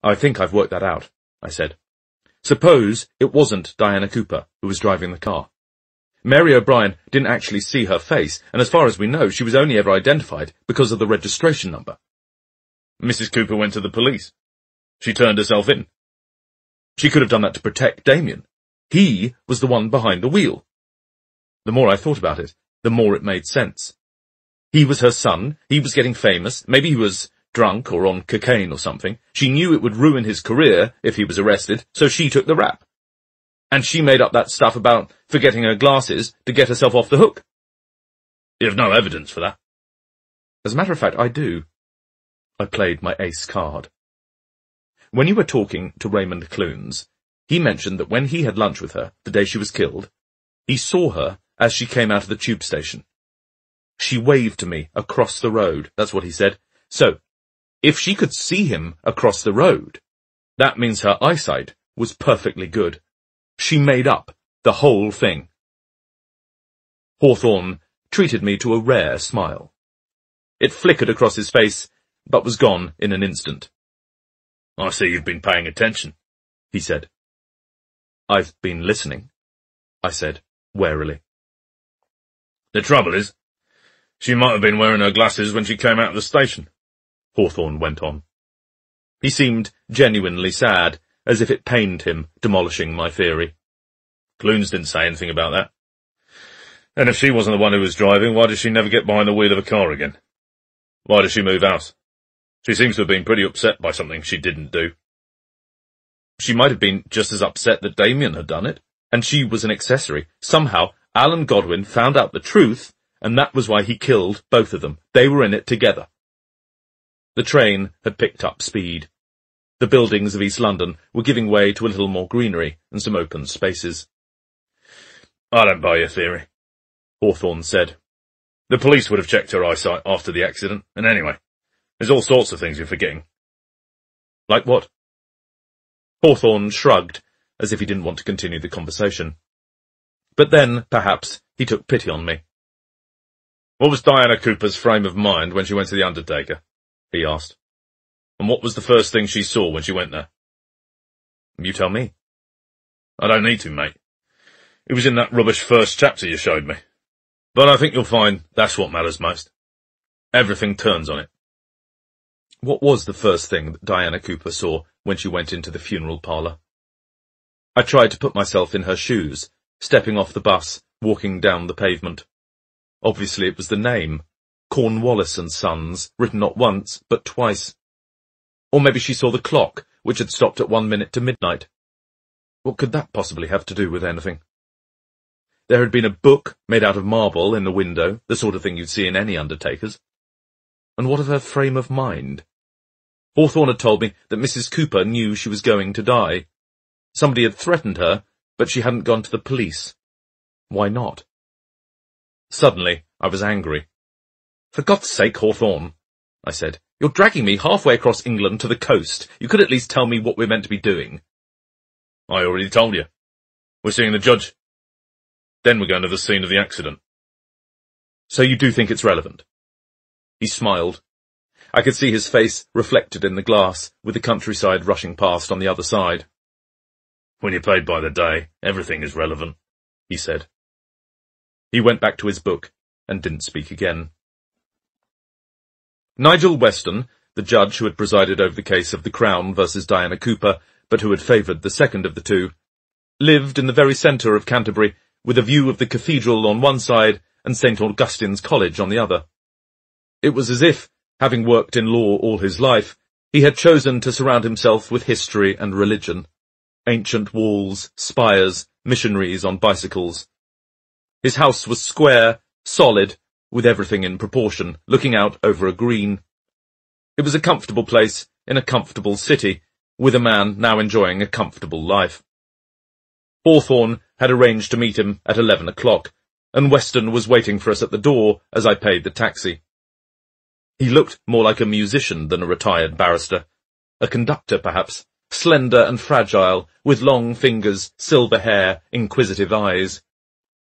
I think I've worked that out, I said. Suppose it wasn't Diana Cooper who was driving the car. Mary O'Brien didn't actually see her face, and as far as we know, she was only ever identified because of the registration number. Mrs. Cooper went to the police. She turned herself in. She could have done that to protect Damien. He was the one behind the wheel. The more I thought about it, the more it made sense. He was her son, he was getting famous, maybe he was drunk or on cocaine or something. She knew it would ruin his career if he was arrested, so she took the rap. And she made up that stuff about forgetting her glasses to get herself off the hook. You have no evidence for that. As a matter of fact, I do. I played my ace card. When you were talking to Raymond Clunes, he mentioned that when he had lunch with her, the day she was killed, he saw her as she came out of the tube station. She waved to me across the road, that's what he said. So, if she could see him across the road, that means her eyesight was perfectly good. She made up the whole thing. Hawthorne treated me to a rare smile. It flickered across his face, but was gone in an instant. I see you've been paying attention, he said. I've been listening, I said, warily. The trouble is, she might have been wearing her glasses when she came out of the station, Hawthorne went on. He seemed genuinely sad, as if it pained him demolishing my theory. Clunes didn't say anything about that. And if she wasn't the one who was driving, why did she never get behind the wheel of a car again? Why did she move house? She seems to have been pretty upset by something she didn't do. She might have been just as upset that Damien had done it, and she was an accessory. Somehow, Alan Godwin found out the truth, and that was why he killed both of them. They were in it together. The train had picked up speed. The buildings of East London were giving way to a little more greenery and some open spaces. I don't buy your theory, Hawthorne said. The police would have checked her eyesight after the accident, and anyway, there's all sorts of things you're forgetting. Like what? Hawthorne shrugged, as if he didn't want to continue the conversation. But then, perhaps, he took pity on me. What was Diana Cooper's frame of mind when she went to the undertaker? He asked. And what was the first thing she saw when she went there? You tell me. I don't need to, mate. It was in that rubbish first chapter you showed me. But I think you'll find that's what matters most. Everything turns on it. What was the first thing that Diana Cooper saw when she went into the funeral parlour? I tried to put myself in her shoes, stepping off the bus, walking down the pavement. Obviously it was the name, Cornwallis and Sons, written not once, but twice. Or maybe she saw the clock, which had stopped at 1 minute to midnight. What could that possibly have to do with anything? There had been a book made out of marble in the window, the sort of thing you'd see in any undertaker's. And what of her frame of mind? Hawthorne had told me that Mrs. Cooper knew she was going to die. Somebody had threatened her, but she hadn't gone to the police. Why not? Suddenly, I was angry. For God's sake, Hawthorne, I said, you're dragging me halfway across England to the coast. You could at least tell me what we're meant to be doing. I already told you. We're seeing the judge. Then we're going to the scene of the accident. So you do think it's relevant? He smiled. I could see his face reflected in the glass, with the countryside rushing past on the other side. When you're paid by the day, everything is relevant, he said. He went back to his book and didn't speak again. Nigel Weston, the judge who had presided over the case of the Crown versus Diana Cooper, but who had favoured the second of the two, lived in the very centre of Canterbury, with a view of the cathedral on one side and St. Augustine's College on the other. It was as if, having worked in law all his life, he had chosen to surround himself with history and religion. Ancient walls, spires, missionaries on bicycles. His house was square, solid, with everything in proportion, looking out over a green. It was a comfortable place in a comfortable city, with a man now enjoying a comfortable life. Hawthorne had arranged to meet him at 11 o'clock, and Weston was waiting for us at the door as I paid the taxi. He looked more like a musician than a retired barrister. A conductor, perhaps, slender and fragile, with long fingers, silver hair, inquisitive eyes.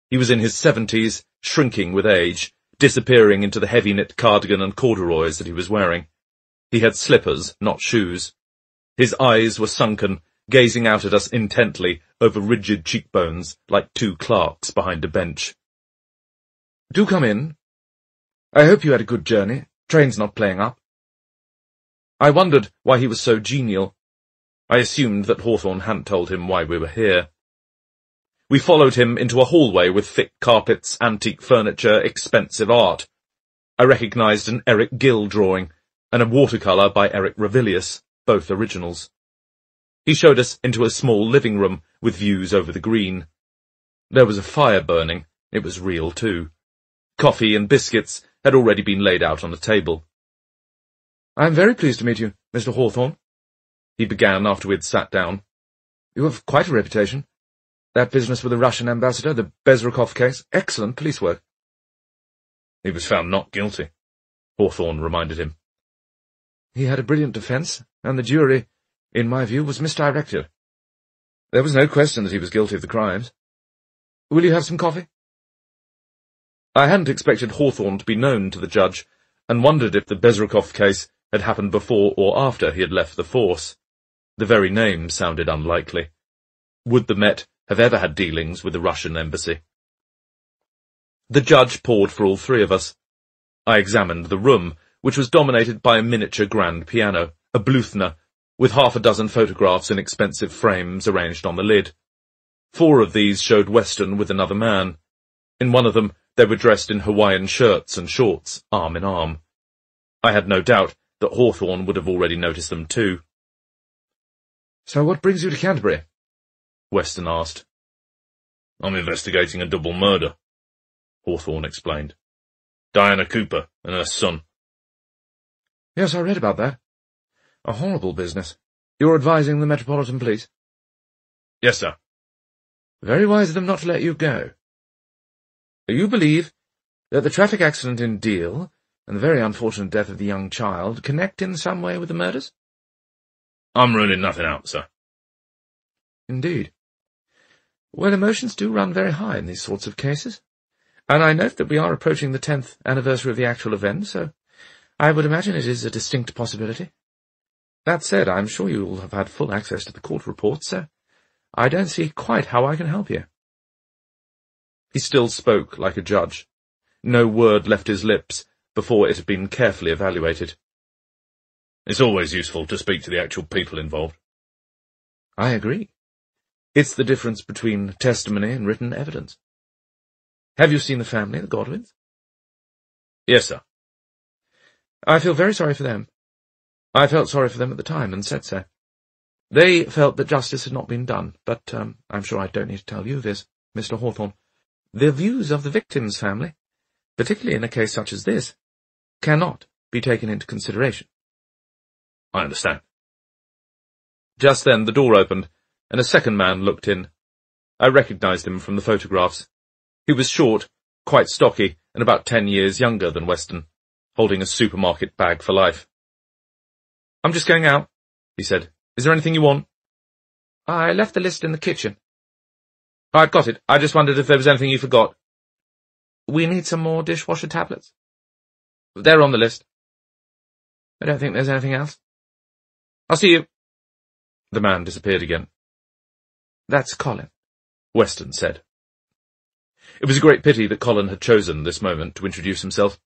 He was in his 70s, shrinking with age, disappearing into the heavy knit cardigan and corduroys that he was wearing. He had slippers, not shoes. His eyes were sunken, gazing out at us intently over rigid cheekbones like two clerks behind a bench. "Do come in. I hope you had a good journey. Train's not playing up." I wondered why he was so genial. I assumed that Hawthorne hadn't told him why we were here. We followed him into a hallway with thick carpets, antique furniture, expensive art. I recognised an Eric Gill drawing and a watercolour by Eric Ravilius, both originals. He showed us into a small living room with views over the green. There was a fire burning. It was real, too. Coffee and biscuits had already been laid out on the table. "I am very pleased to meet you, Mr. Hawthorne," he began after we had sat down. "You have quite a reputation. That business with the Russian ambassador, the Bezrukov case, excellent police work." "He was found not guilty," Hawthorne reminded him. "He had a brilliant defence, and the jury, in my view, was misdirected. There was no question that he was guilty of the crimes. Will you have some coffee?" I hadn't expected Hawthorne to be known to the judge, and wondered if the Bezrukov case had happened before or after he had left the force. The very name sounded unlikely. Would the Met have ever had dealings with the Russian embassy? The judge poured for all three of us. I examined the room, which was dominated by a miniature grand piano, a Bluthner, with half a dozen photographs in expensive frames arranged on the lid. 4 of these showed Weston with another man. In one of them, they were dressed in Hawaiian shirts and shorts, arm in arm. I had no doubt that Hawthorne would have already noticed them too. "So what brings you to Canterbury?" Weston asked. "I'm investigating a double murder," Hawthorne explained. "Diana Cooper and her son." "Yes, I read about that. A horrible business. You're advising the Metropolitan Police?" "Yes, sir." "Very wise of them not to let you go. You believe that the traffic accident in Deal and the very unfortunate death of the young child connect in some way with the murders?" "I'm ruling nothing out, sir." "Indeed. Well, emotions do run very high in these sorts of cases, and I note that we are approaching the 10th anniversary of the actual event, so I would imagine it is a distinct possibility. That said, I'm sure you will have had full access to the court reports, so I don't see quite how I can help you." He still spoke like a judge. No word left his lips before it had been carefully evaluated. "It's always useful to speak to the actual people involved." "I agree. It's the difference between testimony and written evidence. Have you seen the family, the Godwins?" "Yes, sir." "I feel very sorry for them. I felt sorry for them at the time and said so. They felt that justice had not been done, but I'm sure I don't need to tell you this, Mr. Hawthorne. The views of the victim's family, particularly in a case such as this, cannot be taken into consideration." "I understand." Just then the door opened, and a second man looked in. I recognized him from the photographs. He was short, quite stocky, and about 10 years younger than Weston, holding a supermarket bag for life. "I'm just going out," he said. "Is there anything you want?" "I left the list in the kitchen." "I've got it. I just wondered if there was anything you forgot." "We need some more dishwasher tablets." "They're on the list." "I don't think there's anything else." "I'll see you." The man disappeared again. "That's Colin," Weston said. It was a great pity that Colin had chosen this moment to introduce himself.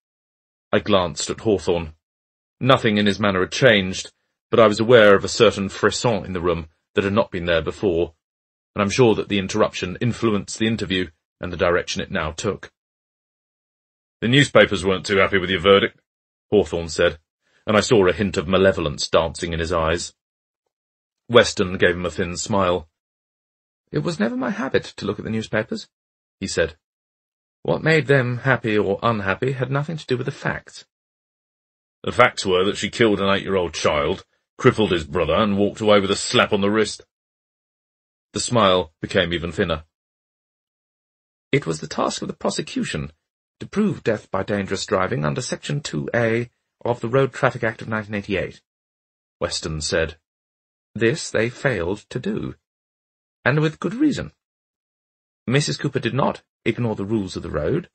I glanced at Hawthorne. Nothing in his manner had changed, but I was aware of a certain frisson in the room that had not been there before, and I'm sure that the interruption influenced the interview and the direction it now took. "The newspapers weren't too happy with your verdict," Hawthorne said, and I saw a hint of malevolence dancing in his eyes. Weston gave him a thin smile. "It was never my habit to look at the newspapers," he said. "What made them happy or unhappy had nothing to do with the facts." "The facts were that she killed an 8-year-old child, crippled his brother, and walked away with a slap on the wrist." The smile became even thinner. "It was the task of the prosecution to prove death by dangerous driving under Section 2A of the Road Traffic Act of 1988, Weston said. This they failed to do, and with good reason. Mrs. Cooper did not ignore the rules of the road,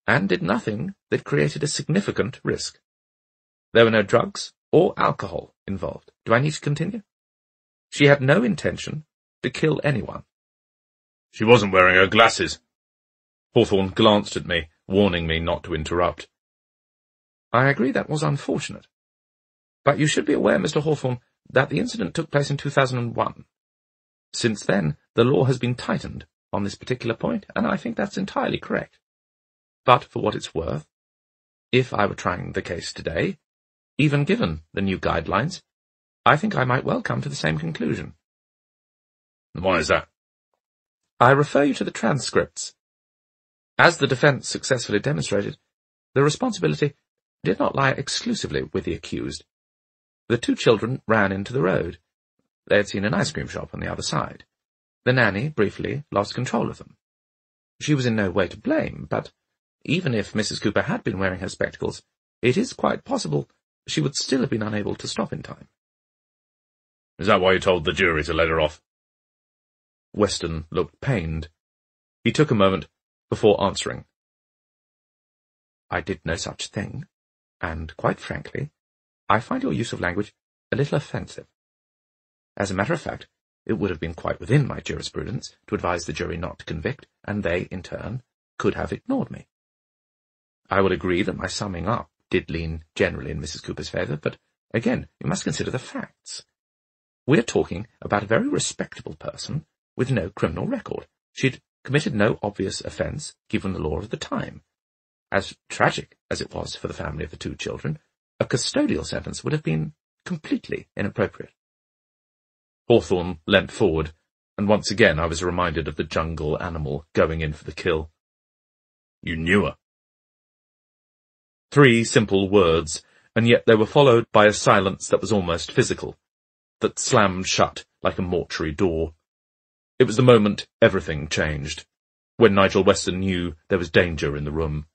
and did nothing that created a significant risk. There were no drugs or alcohol involved. Do I need to continue?" She had no intention to kill anyone. She wasn't wearing her glasses. Hawthorne glanced at me, warning me not to interrupt. I agree that was unfortunate. But you should be aware, Mr. Hawthorne, that the incident took place in 2001. Since then, the law has been tightened on this particular point, and I think that's entirely correct. But for what it's worth, if I were trying the case today, even given the new guidelines, I think I might well come to the same conclusion. Why is that? I refer you to the transcripts. As the defence successfully demonstrated, the responsibility did not lie exclusively with the accused. The two children ran into the road. They had seen an ice cream shop on the other side. The nanny briefly lost control of them. She was in no way to blame, but even if Mrs. Cooper had been wearing her spectacles, it is quite possible she would still have been unable to stop in time. Is that why you told the jury to let her off? Weston looked pained. He took a moment before answering. I did no such thing, and, quite frankly, I find your use of language a little offensive. As a matter of fact, it would have been quite within my jurisprudence to advise the jury not to convict, and they, in turn, could have ignored me. I will agree that my summing up did lean generally in Mrs. Cooper's favour, but, again, you must consider the facts. We are talking about a very respectable person with no criminal record. She'd committed no obvious offence, given the law of the time. As tragic as it was for the family of the two children, a custodial sentence would have been completely inappropriate. Hawthorne leant forward, and once again I was reminded of the jungle animal going in for the kill. You knew her. 3 simple words, and yet they were followed by a silence that was almost physical, that slammed shut like a mortuary door. It was the moment everything changed, when Nigel Weston knew there was danger in the room.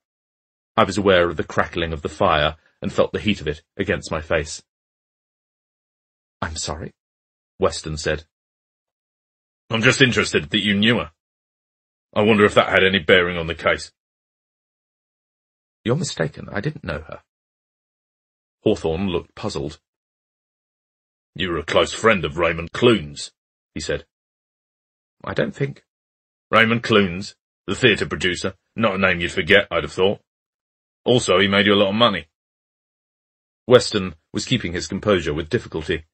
I was aware of the crackling of the fire and felt the heat of it against my face. I'm sorry, Weston said. I'm just interested that you knew her. I wonder if that had any bearing on the case. You're mistaken. I didn't know her. Hawthorne looked puzzled. You were a close friend of Raymond Clunes, he said. I don't think. Raymond Clunes, the theatre producer, not a name you'd forget, I'd have thought. Also, he made you a lot of money. Weston was keeping his composure with difficulty.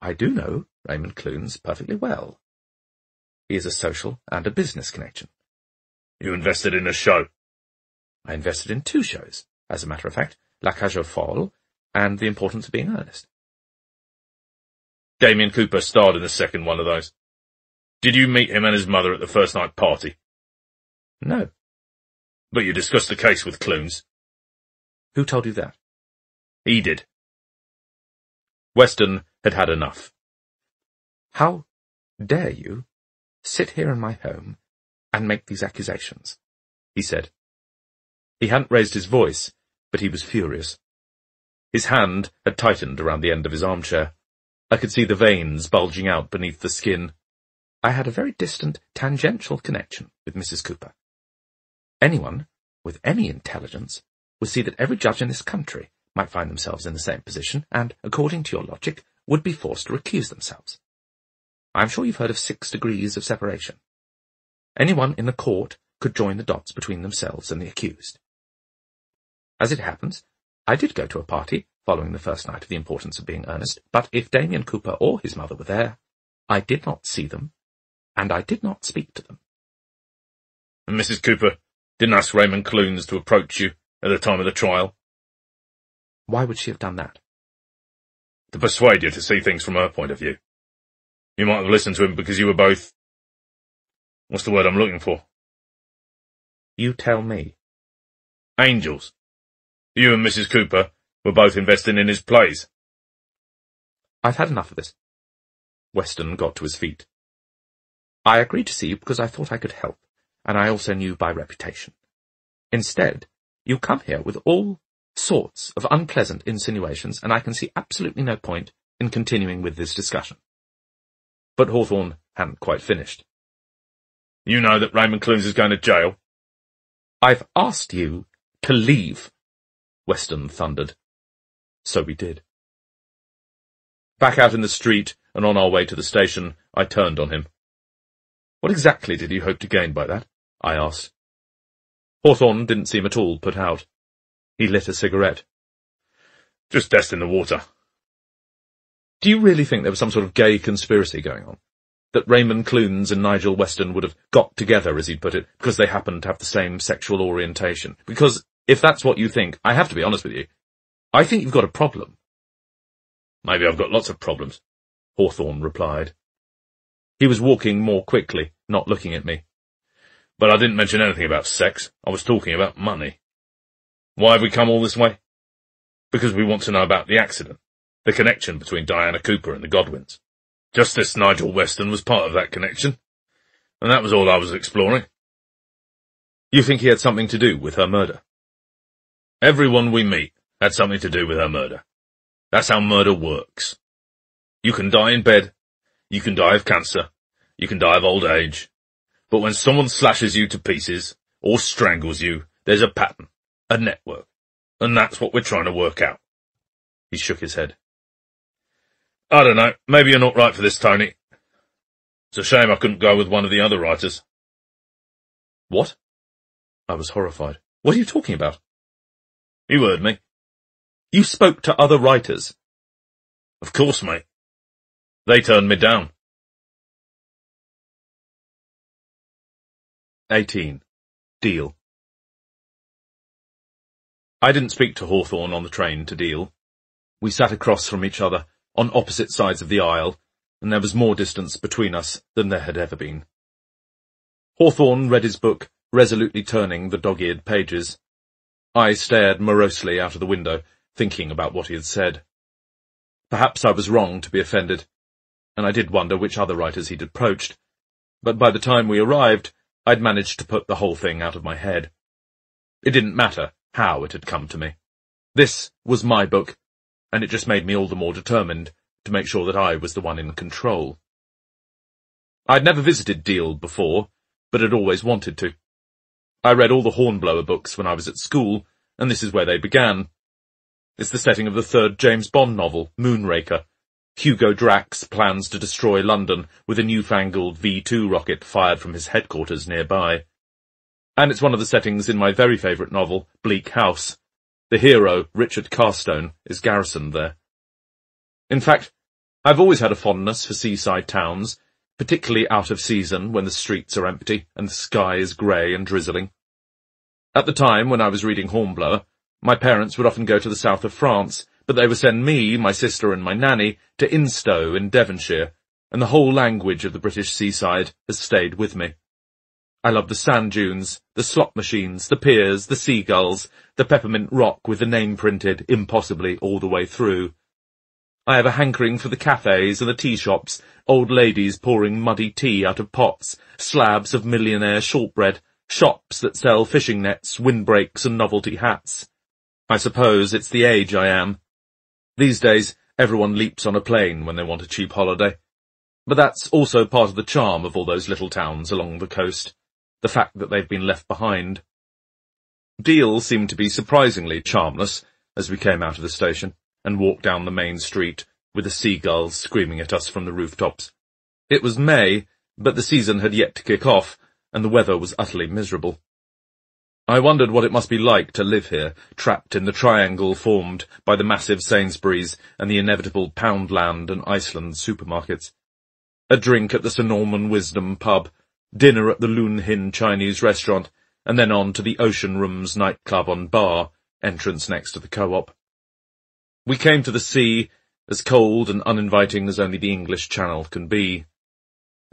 I do know Raymond Clunes perfectly well. He is a social and a business connection. You invested in a show? I invested in 2 shows, as a matter of fact, La Cage aux Folles and The Importance of Being Earnest. Damien Cooper starred in the second one of those. Did you meet him and his mother at the first night party? No. But you discussed the case with Clunes. Who told you that? He did. Weston had had enough. How dare you sit here in my home and make these accusations? He said. He hadn't raised his voice, but he was furious. His hand had tightened around the end of his armchair. I could see the veins bulging out beneath the skin. I had a very distant, tangential connection with Mrs. Cooper. Anyone with any intelligence would see that every judge in this country might find themselves in the same position and, according to your logic, would be forced to recuse themselves. I'm sure you've heard of 6 degrees of separation. Anyone in the court could join the dots between themselves and the accused. As it happens, I did go to a party following the first night of The Importance of Being Earnest, but if Damien Cooper or his mother were there, I did not see them, and I did not speak to them. And Mrs. Cooper didn't ask Raymond Clunes to approach you at the time of the trial? Why would she have done that? To persuade you to see things from her point of view. You might have listened to him because you were both... What's the word I'm looking for? You tell me. Angels. You and Mrs. Cooper were both investing in his plays. I've had enough of this. Weston got to his feet. I agreed to see you because I thought I could help, and I also knew by reputation. Instead, you come here with all sorts of unpleasant insinuations, and I can see absolutely no point in continuing with this discussion. But Hawthorne hadn't quite finished. You know that Raymond Clunes is going to jail? I've asked you to leave, Weston thundered. So we did. Back out in the street, and on our way to the station, I turned on him. "What exactly did you hope to gain by that?" I asked. Hawthorne didn't seem at all put out. He lit a cigarette. "Just testing the water." "Do you really think there was some sort of gay conspiracy going on? That Raymond Clunes and Nigel Weston would have got together, as he'd put it, because they happened to have the same sexual orientation? Because, if that's what you think, I have to be honest with you, I think you've got a problem." "Maybe I've got lots of problems," Hawthorne replied. He was walking more quickly, not looking at me. "But I didn't mention anything about sex. I was talking about money. Why have we come all this way? Because we want to know about the accident, the connection between Diana Cooper and the Godwins. Justice Nigel Weston was part of that connection, and that was all I was exploring." "You think he had something to do with her murder?" "Everyone we meet had something to do with her murder. That's how murder works. You can die in bed, you can die of cancer, you can die of old age, but when someone slashes you to pieces, or strangles you, there's a pattern, a network, and that's what we're trying to work out." He shook his head. "I don't know, maybe you're not right for this, Tony. It's a shame I couldn't go with one of the other writers." "What?" I was horrified. "What are you talking about?" "You heard me." "You spoke to other writers?" "Of course, mate. They turned me down." 18. Deal. I didn't speak to Hawthorne on the train to Deal. We sat across from each other, on opposite sides of the aisle, and there was more distance between us than there had ever been. Hawthorne read his book, resolutely turning the dog-eared pages. I stared morosely out of the window, thinking about what he had said. Perhaps I was wrong to be offended, and I did wonder which other writers he'd approached, but by the time we arrived, I'd managed to put the whole thing out of my head. It didn't matter how it had come to me. This was my book, and it just made me all the more determined to make sure that I was the one in control. I'd never visited Deal before, but had always wanted to. I read all the Hornblower books when I was at school, and this is where they began. It's the setting of the third James Bond novel, Moonraker. Hugo Drax plans to destroy London with a newfangled V2 rocket fired from his headquarters nearby. And it's one of the settings in my very favourite novel, Bleak House. The hero, Richard Carstone, is garrisoned there. In fact, I've always had a fondness for seaside towns, particularly out of season when the streets are empty and the sky is grey and drizzling. At the time when I was reading Hornblower, my parents would often go to the south of France, but they would send me, my sister and my nanny to Instow in Devonshire, and the whole language of the British seaside has stayed with me. I love the sand dunes, the slot machines, the piers, the seagulls, the peppermint rock with the name printed impossibly all the way through. I have a hankering for the cafes and the tea shops, old ladies pouring muddy tea out of pots, slabs of millionaire shortbread, shops that sell fishing nets, windbreaks and novelty hats. I suppose it's the age I am. These days, everyone leaps on a plane when they want a cheap holiday. But that's also part of the charm of all those little towns along the coast. The fact that they've been left behind. Deal seemed to be surprisingly charmless as we came out of the station and walked down the main street with the seagulls screaming at us from the rooftops. It was May, but the season had yet to kick off, and the weather was utterly miserable. I wondered what it must be like to live here, trapped in the triangle formed by the massive Sainsbury's and the inevitable Poundland and Iceland supermarkets. A drink at the Sir Norman Wisdom pub, dinner at the Loon Hin Chinese restaurant, and then on to the Ocean Rooms nightclub on Bar, entrance next to the Co-op. We came to the sea, as cold and uninviting as only the English Channel can be.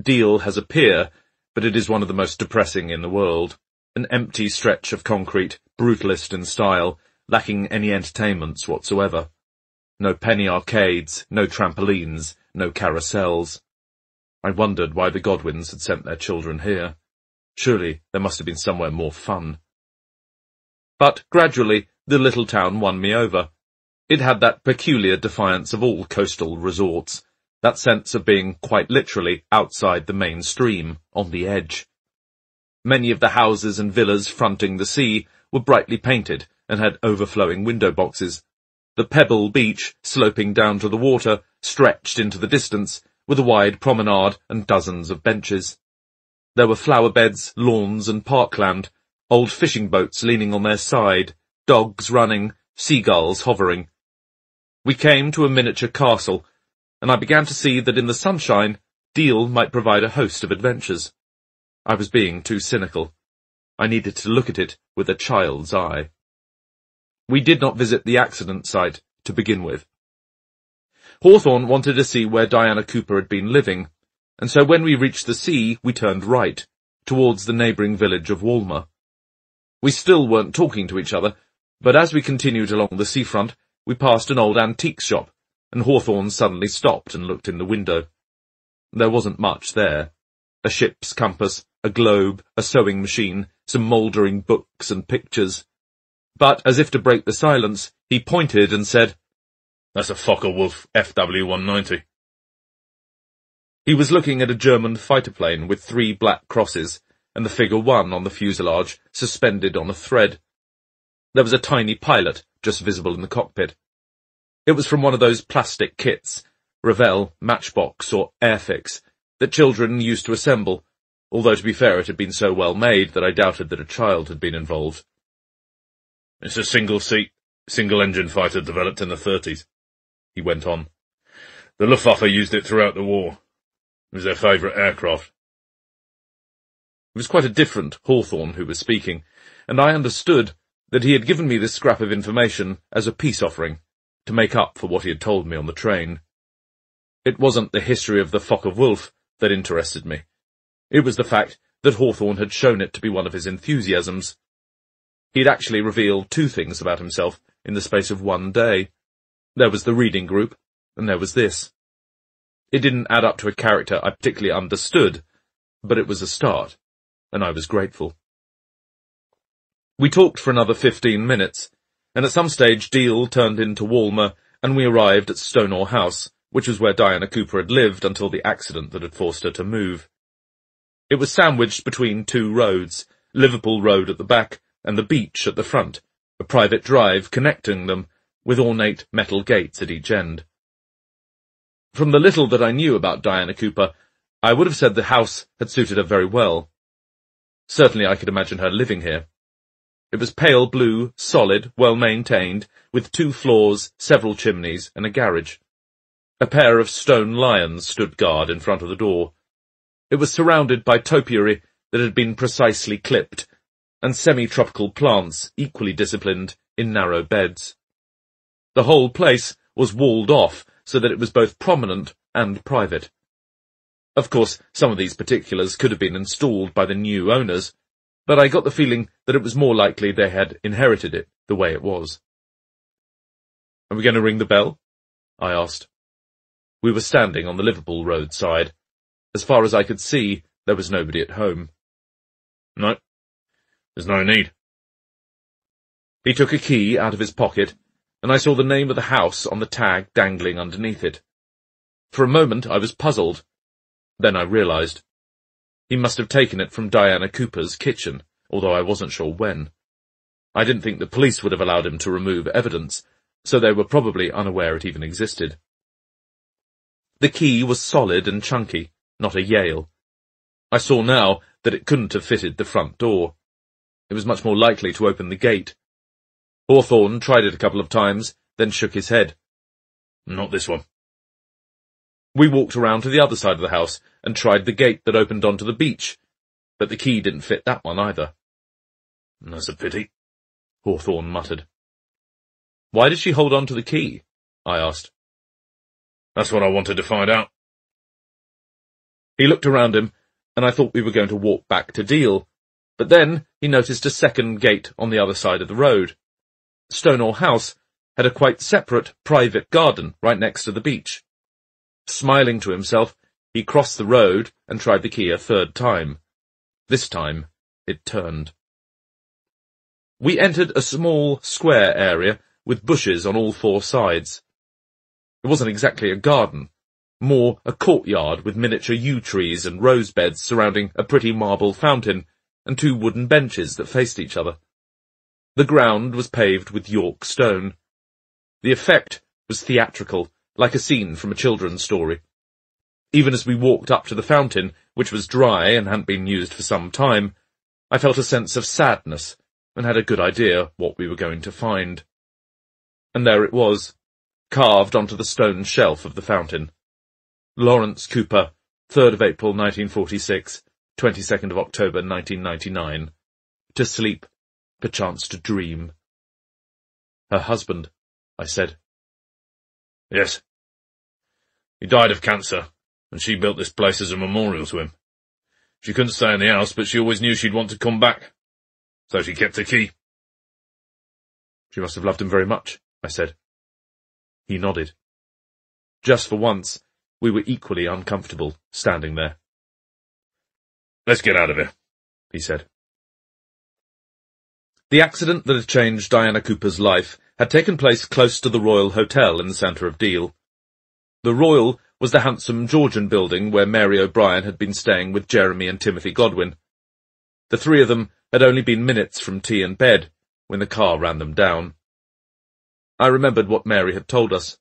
Deal has a pier, but it is one of the most depressing in the world. An empty stretch of concrete, brutalist in style, lacking any entertainments whatsoever. No penny arcades, no trampolines, no carousels. I wondered why the Godwins had sent their children here. Surely there must have been somewhere more fun. But gradually the little town won me over. It had that peculiar defiance of all coastal resorts, that sense of being quite literally outside the mainstream, on the edge. Many of the houses and villas fronting the sea were brightly painted and had overflowing window boxes. The pebble beach, sloping down to the water, stretched into the distance, with a wide promenade and dozens of benches. There were flower beds, lawns and parkland, old fishing boats leaning on their side, dogs running, seagulls hovering. We came to a miniature castle, and I began to see that in the sunshine, Deal might provide a host of adventures. I was being too cynical. I needed to look at it with a child's eye. We did not visit the accident site to begin with. Hawthorne wanted to see where Diana Cooper had been living, and so when we reached the sea, we turned right, towards the neighbouring village of Walmer. We still weren't talking to each other, but as we continued along the seafront, we passed an old antique shop, and Hawthorne suddenly stopped and looked in the window. There wasn't much there. A ship's compass, a globe, a sewing machine, some mouldering books and pictures. But, as if to break the silence, he pointed and said, "That's a Focke-Wulf FW-190. He was looking at a German fighter plane with 3 black crosses, and the figure 1 on the fuselage suspended on a thread. There was a tiny pilot just visible in the cockpit. It was from one of those plastic kits, Revell, Matchbox, or Airfix, that children used to assemble, although to be fair it had been so well made that I doubted that a child had been involved. It's a single-seat, single-engine fighter developed in the 30s, he went on. The Luftwaffe used it throughout the war. It was their favourite aircraft. It was quite a different Hawthorne who was speaking, and I understood that he had given me this scrap of information as a peace offering, to make up for what he had told me on the train. It wasn't the history of the Focke-Wulf that interested me. It was the fact that Hawthorne had shown it to be one of his enthusiasms. He had actually revealed 2 things about himself in the space of one day. There was the reading group, and there was this. It didn't add up to a character I particularly understood, but it was a start, and I was grateful. We talked for another 15 minutes, and at some stage Deal turned into Walmer, and we arrived at Stonor House, which was where Diana Cooper had lived until the accident that had forced her to move. It was sandwiched between 2 roads, Liverpool Road at the back and the beach at the front, a private drive connecting them, with ornate metal gates at each end. From the little that I knew about Diana Cooper, I would have said the house had suited her very well. Certainly I could imagine her living here. It was pale blue, solid, well-maintained, with 2 floors, several chimneys, and a garage. A pair of stone lions stood guard in front of the door. It was surrounded by topiary that had been precisely clipped, and semi-tropical plants, equally disciplined, in narrow beds. The whole place was walled off so that it was both prominent and private. Of course, some of these particulars could have been installed by the new owners, but I got the feeling that it was more likely they had inherited it the way it was. "Are we going to ring the bell?" I asked. We were standing on the Liverpool Road side. As far as I could see, there was nobody at home. "No, there's no need." He took a key out of his pocket, and I saw the name of the house on the tag dangling underneath it. For a moment I was puzzled. Then I realised. He must have taken it from Diana Cooper's kitchen, although I wasn't sure when. I didn't think the police would have allowed him to remove evidence, so they were probably unaware it even existed. The key was solid and chunky, not a Yale. I saw now that it couldn't have fitted the front door. It was much more likely to open the gate. Hawthorne tried it a couple of times, then shook his head. "Not this one." We walked around to the other side of the house and tried the gate that opened onto the beach, but the key didn't fit that one either. "That's a pity," Hawthorne muttered. "Why did she hold on to the key?" I asked. "That's what I wanted to find out." He looked around him, and I thought we were going to walk back to Deal, but then he noticed a second gate on the other side of the road. Stonor House had a quite separate private garden right next to the beach. Smiling to himself, he crossed the road and tried the key a 3rd time. This time, it turned. We entered a small, square area with bushes on all 4 sides. It wasn't exactly a garden, more a courtyard with miniature yew trees and rose beds surrounding a pretty marble fountain and 2 wooden benches that faced each other. The ground was paved with York stone. The effect was theatrical, like a scene from a children's story. Even as we walked up to the fountain, which was dry and hadn't been used for some time, I felt a sense of sadness and had a good idea what we were going to find. And there it was, carved onto the stone shelf of the fountain. Lawrence Cooper, 3rd of April 1946, 22nd of October 1999. To sleep, perchance to dream. Her husband, I said. Yes. He died of cancer, and she built this place as a memorial to him. She couldn't stay in the house, but she always knew she'd want to come back, so she kept the key. She must have loved him very much, I said. He nodded. Just for once, we were equally uncomfortable, standing there. Let's get out of here, he said. The accident that had changed Diana Cooper's life had taken place close to the Royal Hotel in the centre of Deal. The Royal was the handsome Georgian building where Mary O'Brien had been staying with Jeremy and Timothy Godwin. The three of them had only been minutes from tea and bed when the car ran them down. I remembered what Mary had told us.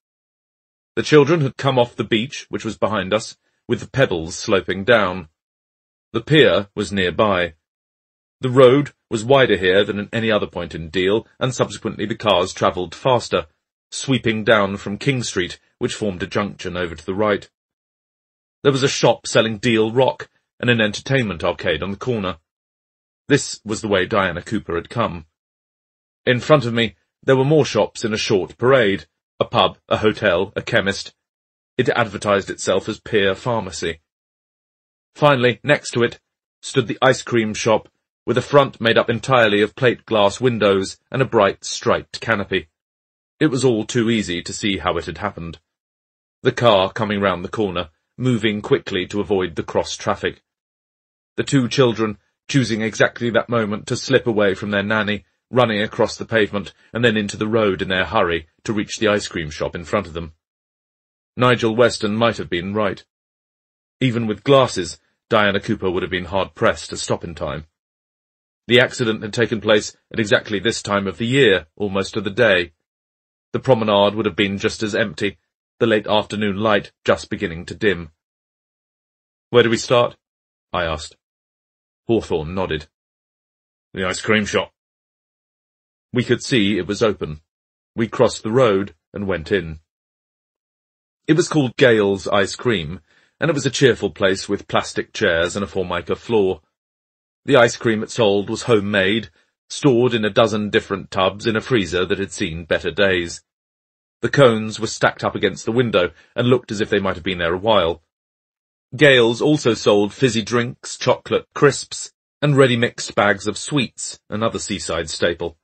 The children had come off the beach, which was behind us, with the pebbles sloping down. The pier was nearby. The road was wider here than at any other point in Deal, and subsequently the cars travelled faster, sweeping down from King Street, which formed a junction over to the right. There was a shop selling Deal rock and an entertainment arcade on the corner. This was the way Diana Cooper had come. In front of me, there were more shops in a short parade, a pub, a hotel, a chemist. It advertised itself as Pier Pharmacy. Finally, next to it, stood the ice cream shop, with a front made up entirely of plate glass windows and a bright striped canopy. It was all too easy to see how it had happened. The car coming round the corner, moving quickly to avoid the cross-traffic. The two children, choosing exactly that moment to slip away from their nanny, running across the pavement and then into the road in their hurry to reach the ice cream shop in front of them. Nigel Weston might have been right. Even with glasses, Diana Cooper would have been hard-pressed to stop in time. The accident had taken place at exactly this time of the year, almost of the day. The promenade would have been just as empty, the late afternoon light just beginning to dim. "Where do we start?" I asked. Hawthorne nodded. "The ice cream shop." We could see it was open. We crossed the road and went in. It was called Gale's Ice Cream, and it was a cheerful place with plastic chairs and a formica floor. The ice cream it sold was homemade, stored in a dozen different tubs in a freezer that had seen better days. The cones were stacked up against the window and looked as if they might have been there a while. Gale's also sold fizzy drinks, chocolate crisps, and ready-mixed bags of sweets, another seaside staple.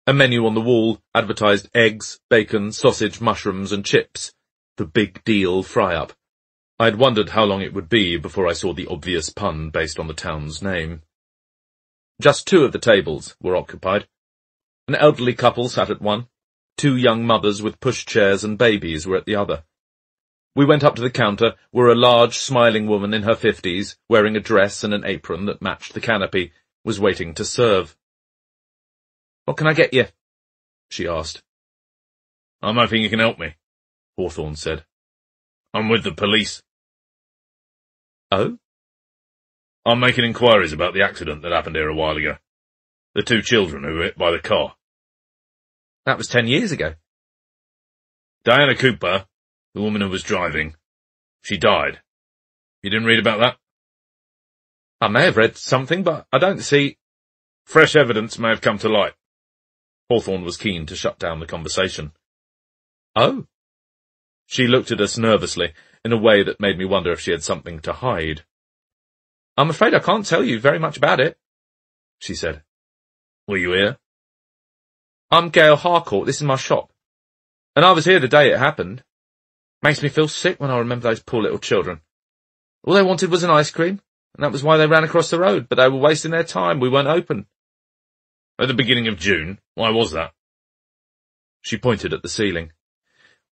A menu on the wall advertised eggs, bacon, sausage, mushrooms, and chips, the big deal fry-up. I had wondered how long it would be before I saw the obvious pun based on the town's name. Just two of the tables were occupied. An elderly couple sat at one. Two young mothers with pushchairs and babies were at the other. We went up to the counter, where a large, smiling woman in her 50s, wearing a dress and an apron that matched the canopy, was waiting to serve. "What can I get you?" she asked. "I'm hoping you can help me," Hawthorne said. "I'm with the police." "Oh?" "I'm making inquiries about the accident that happened here a while ago. The two children who were hit by the car." "That was 10 years ago." "Diana Cooper, the woman who was driving, she died. You didn't read about that?" "I may have read something, but I don't see—" "Fresh evidence may have come to light." Hawthorne was keen to shut down the conversation. "Oh?" She looked at us nervously, in a way that made me wonder if she had something to hide. "I'm afraid I can't tell you very much about it," she said. "Were you here?" "I'm Gale Harcourt, this is my shop. And I was here the day it happened. Makes me feel sick when I remember those poor little children. All they wanted was an ice cream, and that was why they ran across the road, but they were wasting their time, we weren't open." "At the beginning of June? Why was that?" She pointed at the ceiling.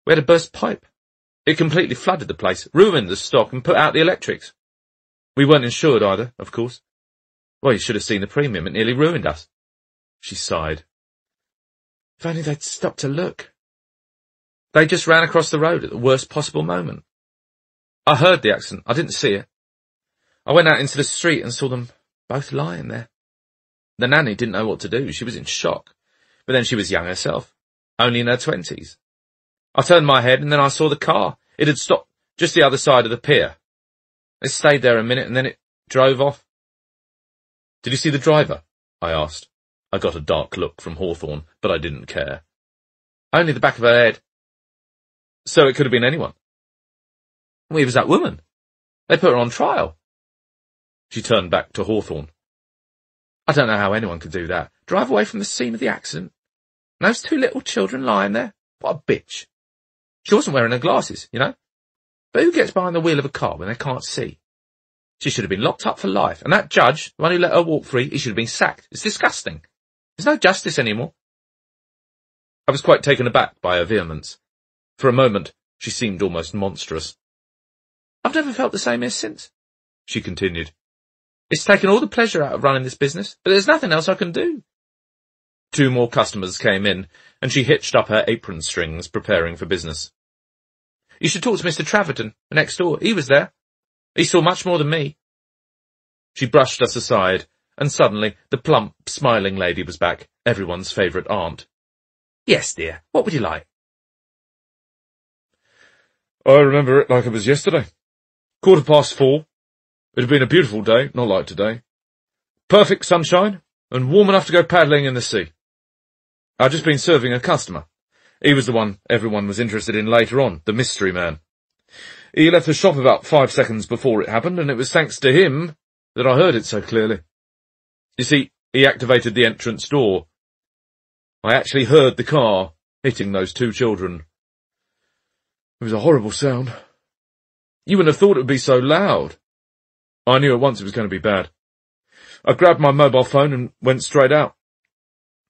"We had a burst pipe. It completely flooded the place, ruined the stock, and put out the electrics. We weren't insured either, of course. Well, you should have seen the premium, it nearly ruined us." She sighed. "If only they'd stopped to look. They just ran across the road at the worst possible moment." I heard the accident. I didn't see it. I went out into the street and saw them both lying there. The nanny didn't know what to do. She was in shock. But then she was young herself, only in her 20s. I turned my head and then I saw the car. It had stopped just the other side of the pier. It stayed there a minute and then it drove off. Did you see the driver? I asked. I got a dark look from Hawthorne, but I didn't care. Only the back of her head. So it could have been anyone. Well, it was that woman. They put her on trial. She turned back to Hawthorne. I don't know how anyone could do that. Drive away from the scene of the accident. And those two little children lying there. What a bitch. She wasn't wearing her glasses, you know. But who gets behind the wheel of a car when they can't see? She should have been locked up for life. And that judge, the one who let her walk free, he should have been sacked. It's disgusting. There's no justice anymore. I was quite taken aback by her vehemence. For a moment, she seemed almost monstrous. I've never felt the same here since, she continued. It's taken all the pleasure out of running this business, but there's nothing else I can do. 2 more customers came in, and she hitched up her apron strings, preparing for business. You should talk to Mr. Traverton, next door. He was there. He saw much more than me. She brushed us aside, and suddenly the plump, smiling lady was back, everyone's favourite aunt. Yes, dear, what would you like? I remember it like it was yesterday. 4:15. It had been a beautiful day, not like today. Perfect sunshine, and warm enough to go paddling in the sea. I'd just been serving a customer. He was the one everyone was interested in later on, the mystery man. He left the shop about 5 seconds before it happened, and it was thanks to him that I heard it so clearly. You see, he activated the entrance door. I actually heard the car hitting those 2 children. It was a horrible sound. You wouldn't have thought it would be so loud. I knew at once it was going to be bad. I grabbed my mobile phone and went straight out.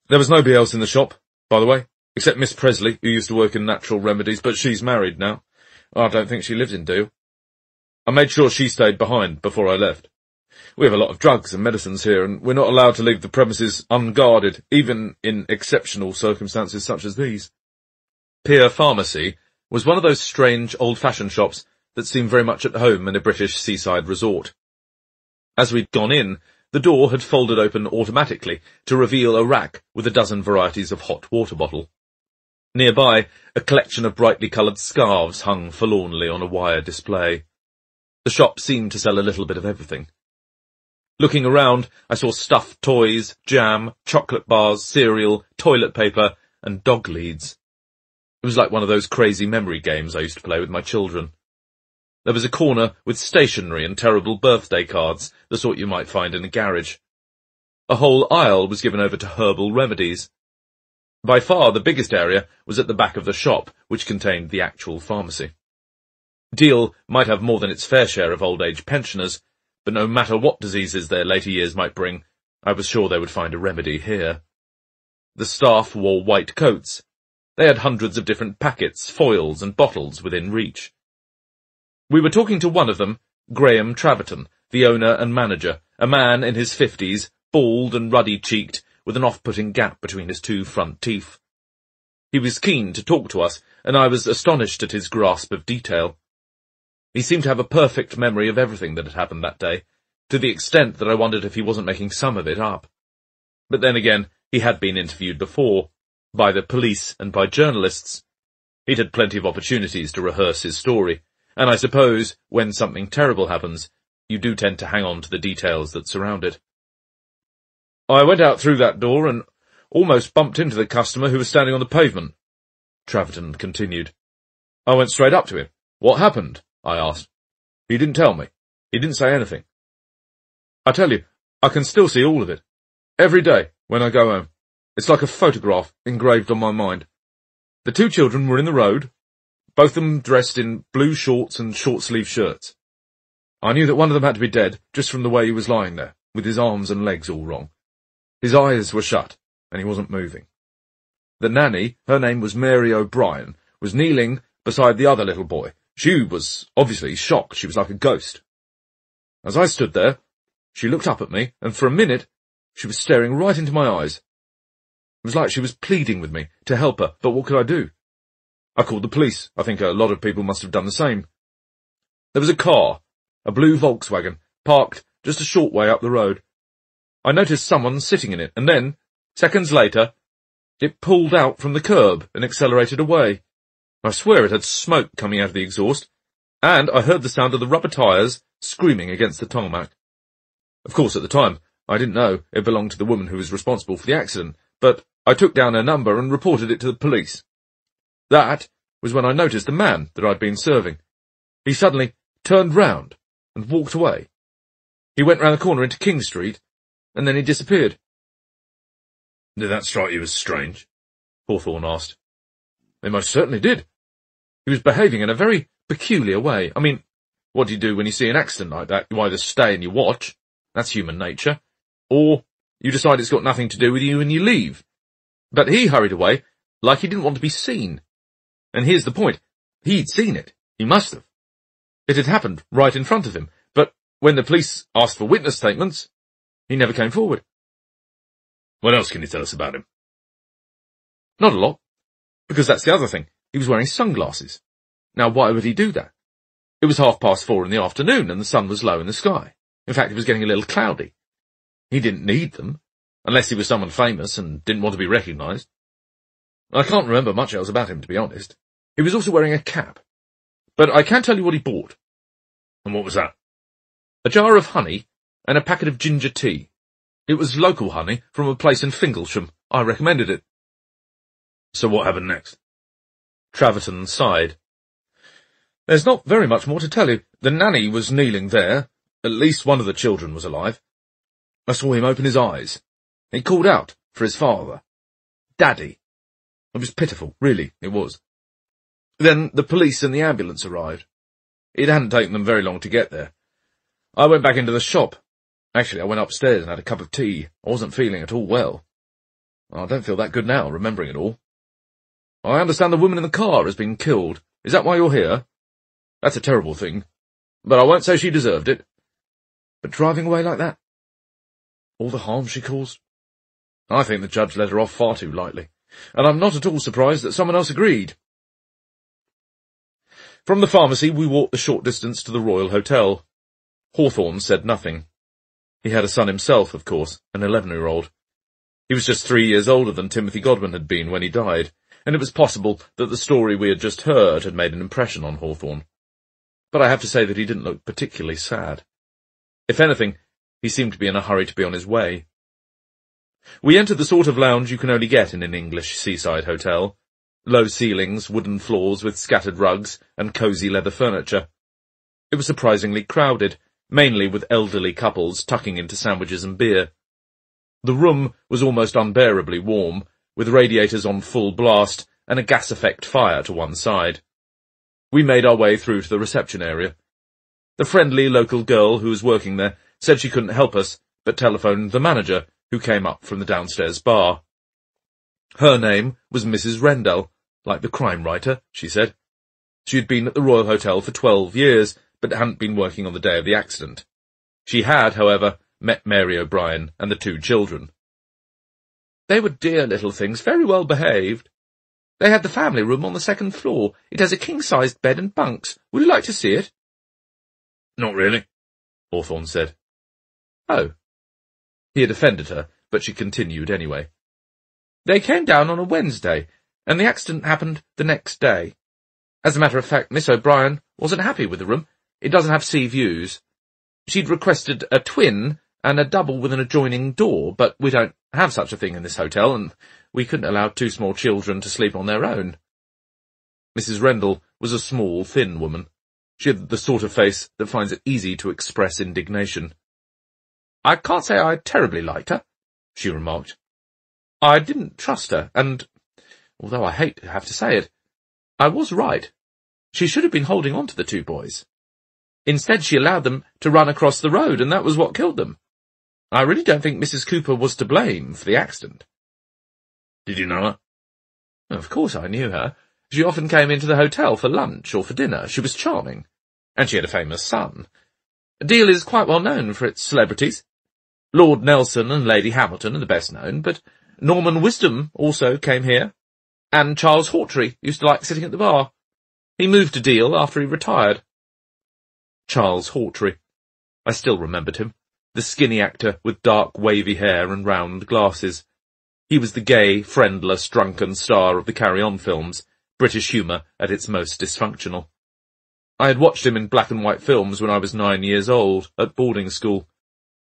There was nobody else in the shop, by the way, except Miss Presley, who used to work in natural remedies, but she's married now. I don't think she lives in Deal. I made sure she stayed behind before I left. We have a lot of drugs and medicines here, and we're not allowed to leave the premises unguarded, even in exceptional circumstances such as these. Pier Pharmacy was one of those strange, old-fashioned shops that seemed very much at home in a British seaside resort. As we'd gone in, the door had folded open automatically to reveal a rack with a dozen varieties of hot water bottle. Nearby, a collection of brightly coloured scarves hung forlornly on a wire display. The shop seemed to sell a little bit of everything. Looking around, I saw stuffed toys, jam, chocolate bars, cereal, toilet paper, and dog leads. It was like one of those crazy memory games I used to play with my children. There was a corner with stationery and terrible birthday cards, the sort you might find in a garage. A whole aisle was given over to herbal remedies. By far the biggest area was at the back of the shop, which contained the actual pharmacy. Deal might have more than its fair share of old-age pensioners, but no matter what diseases their later years might bring, I was sure they would find a remedy here. The staff wore white coats. They had hundreds of different packets, foils, and bottles within reach. We were talking to one of them, Graham Traverton, the owner and manager, a man in his 50s, bald and ruddy-cheeked, with an off-putting gap between his 2 front teeth. He was keen to talk to us, and I was astonished at his grasp of detail. He seemed to have a perfect memory of everything that had happened that day, to the extent that I wondered if he wasn't making some of it up. But then again, he had been interviewed before, by the police and by journalists. He'd had plenty of opportunities to rehearse his story, and I suppose, when something terrible happens, you do tend to hang on to the details that surround it. I went out through that door and almost bumped into the customer who was standing on the pavement, Traverton continued. I went straight up to him. What happened? I asked. He didn't tell me. He didn't say anything. I tell you, I can still see all of it. Every day, when I go home. It's like a photograph engraved on my mind. The 2 children were in the road, both of them dressed in blue shorts and short-sleeved shirts. I knew that one of them had to be dead, just from the way he was lying there, with his arms and legs all wrong. His eyes were shut, and he wasn't moving. The nanny, her name was Mary O'Brien, was kneeling beside the other little boy. She was obviously shocked. She was like a ghost. As I stood there, she looked up at me, and for a minute, she was staring right into my eyes. It was like she was pleading with me to help her, but what could I do? I called the police. I think a lot of people must have done the same. There was a car, a blue Volkswagen, parked just a short way up the road. I noticed someone sitting in it, and then, seconds later, it pulled out from the curb and accelerated away. I swear it had smoke coming out of the exhaust, and I heard the sound of the rubber tyres screaming against the tarmac. Of course, at the time, I didn't know it belonged to the woman who was responsible for the accident, but I took down her number and reported it to the police. That was when I noticed the man that I'd been serving. He suddenly turned round and walked away. He went round the corner into King Street, and then he disappeared. Did that strike you as strange? Hawthorne asked. It most certainly did. He was behaving in a very peculiar way. I mean, what do you do when you see an accident like that? You either stay and you watch, that's human nature, or you decide it's got nothing to do with you and you leave. But he hurried away like he didn't want to be seen. And here's the point. He'd seen it. He must have. It had happened right in front of him, but when the police asked for witness statements, he never came forward. What else can you tell us about him? Not a lot, because that's the other thing. He was wearing sunglasses. Now, why would he do that? It was 4:30 in the afternoon, and the sun was low in the sky. In fact, it was getting a little cloudy. He didn't need them, unless he was someone famous and didn't want to be recognised. I can't remember much else about him, to be honest. He was also wearing a cap. But I can tell you what he bought. And what was that? A jar of honey and a packet of ginger tea. It was local honey from a place in Fingalsham. I recommended it. So what happened next? Traverton sighed. There's not very much more to tell you. The nanny was kneeling there. At least one of the children was alive. I saw him open his eyes. He called out for his father. Daddy. It was pitiful, really, it was. Then the police and the ambulance arrived. It hadn't taken them very long to get there. I went back into the shop. Actually, I went upstairs and had a cup of tea. I wasn't feeling at all well. I don't feel that good now, remembering it all. I understand the woman in the car has been killed. Is that why you're here? That's a terrible thing. But I won't say she deserved it. But driving away like that? All the harm she caused? I think the judge let her off far too lightly. And I'm not at all surprised that someone else agreed. From the pharmacy, we walked the short distance to the Royal Hotel. Hawthorne said nothing. He had a son himself, of course, an 11-year-old. He was just 3 years older than Timothy Godwin had been when he died, and it was possible that the story we had just heard had made an impression on Hawthorne. But I have to say that he didn't look particularly sad. If anything, he seemed to be in a hurry to be on his way. We entered the sort of lounge you can only get in an English seaside hotel. Low ceilings, wooden floors with scattered rugs, and cosy leather furniture. It was surprisingly crowded, mainly with elderly couples tucking into sandwiches and beer. The room was almost unbearably warm, with radiators on full blast and a gas effect fire to one side. We made our way through to the reception area. The friendly local girl who was working there said she couldn't help us, but telephoned the manager, who came up from the downstairs bar. Her name was Mrs. Rendell, like the crime writer, she said. She had been at the Royal Hotel for 12 years, but hadn't been working on the day of the accident. She had, however, met Mary O'Brien and the 2 children. They were dear little things, very well behaved. They had the family room on the 2nd floor. It has a king-sized bed and bunks. Would you like to see it? Not really, Hawthorne said. Oh. He had offended her, but she continued anyway. They came down on a Wednesday, and the accident happened the next day. As a matter of fact, Miss O'Brien wasn't happy with the room. It doesn't have sea views. She'd requested a twin and a double with an adjoining door, but we don't have such a thing in this hotel, and we couldn't allow 2 small children to sleep on their own. Mrs. Rendell was a small, thin woman. She had the sort of face that finds it easy to express indignation. I can't say I terribly liked her, she remarked. I didn't trust her, and, although I hate to have to say it, I was right. She should have been holding on to the 2 boys. Instead, she allowed them to run across the road, and that was what killed them. I really don't think Mrs. Cooper was to blame for the accident. Did you know her? Of course I knew her. She often came into the hotel for lunch or for dinner. She was charming. And she had a famous son. Deal is quite well known for its celebrities. Lord Nelson and Lady Hamilton are the best known, but Norman Wisdom also came here. And Charles Hawtrey used to like sitting at the bar. He moved to Deal after he retired. Charles Hawtrey. I still remembered him, the skinny actor with dark wavy hair and round glasses. He was the gay, friendless, drunken star of the Carry On films, British humour at its most dysfunctional. I had watched him in black and white films when I was 9 years old, at boarding school.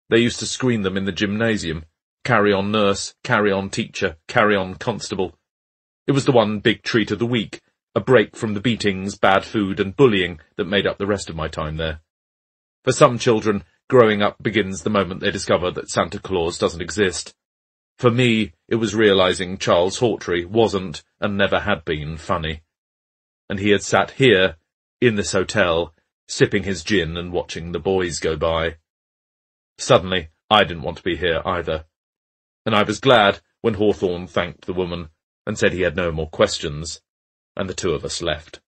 They used to screen them in the gymnasium. Carry On Nurse, Carry On Teacher, Carry On Constable. It was the one big treat of the week, a break from the beatings, bad food and bullying that made up the rest of my time there. For some children, growing up begins the moment they discover that Santa Claus doesn't exist. For me, it was realizing Charles Hawtrey wasn't, and never had been, funny. And he had sat here, in this hotel, sipping his gin and watching the boys go by. Suddenly, I didn't want to be here either. And I was glad when Hawthorne thanked the woman and said he had no more questions, and the two of us left.